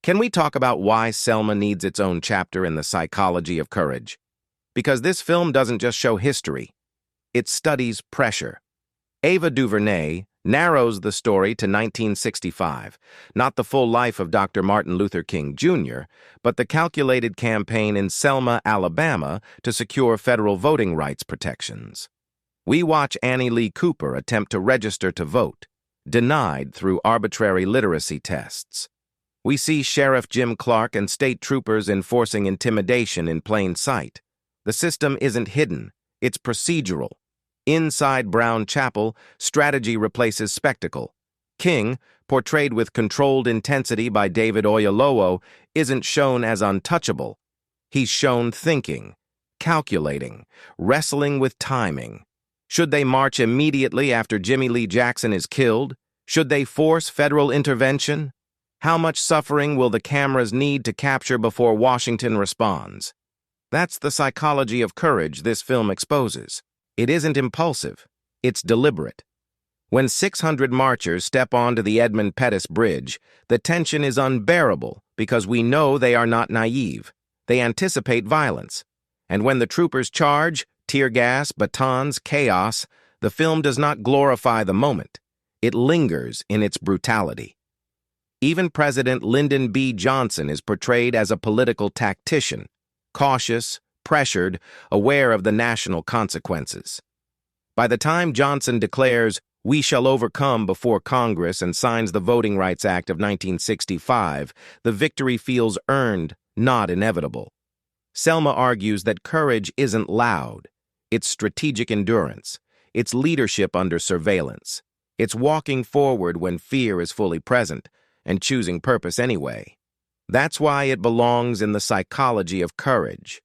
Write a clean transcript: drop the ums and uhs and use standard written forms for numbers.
Can we talk about why Selma needs its own chapter in the psychology of courage? Because this film doesn't just show history, it studies pressure. Ava DuVernay narrows the story to 1965, not the full life of Dr. Martin Luther King Jr., but the calculated campaign in Selma, Alabama to secure federal voting rights protections. We watch Annie Lee Cooper attempt to register to vote, denied through arbitrary literacy tests. We see Sheriff Jim Clark and state troopers enforcing intimidation in plain sight. The system isn't hidden, it's procedural. Inside Brown Chapel, strategy replaces spectacle. King, portrayed with controlled intensity by David Oyelowo, isn't shown as untouchable. He's shown thinking, calculating, wrestling with timing. Should they march immediately after Jimmy Lee Jackson is killed? Should they force federal intervention? How much suffering will the cameras need to capture before Washington responds? That's the psychology of courage this film exposes. It isn't impulsive, it's deliberate. When 600 marchers step onto the Edmund Pettus Bridge, the tension is unbearable because we know they are not naive. They anticipate violence. And when the troopers charge, tear gas, batons, chaos, the film does not glorify the moment. It lingers in its brutality. Even President Lyndon B. Johnson is portrayed as a political tactician, cautious, pressured, aware of the national consequences. By the time Johnson declares, "We shall overcome" before Congress and signs the Voting Rights Act of 1965, the victory feels earned, not inevitable. Selma argues that courage isn't loud. It's strategic endurance. It's leadership under surveillance. It's walking forward when fear is fully present, and choosing purpose anyway. That's why it belongs in the psychology of courage.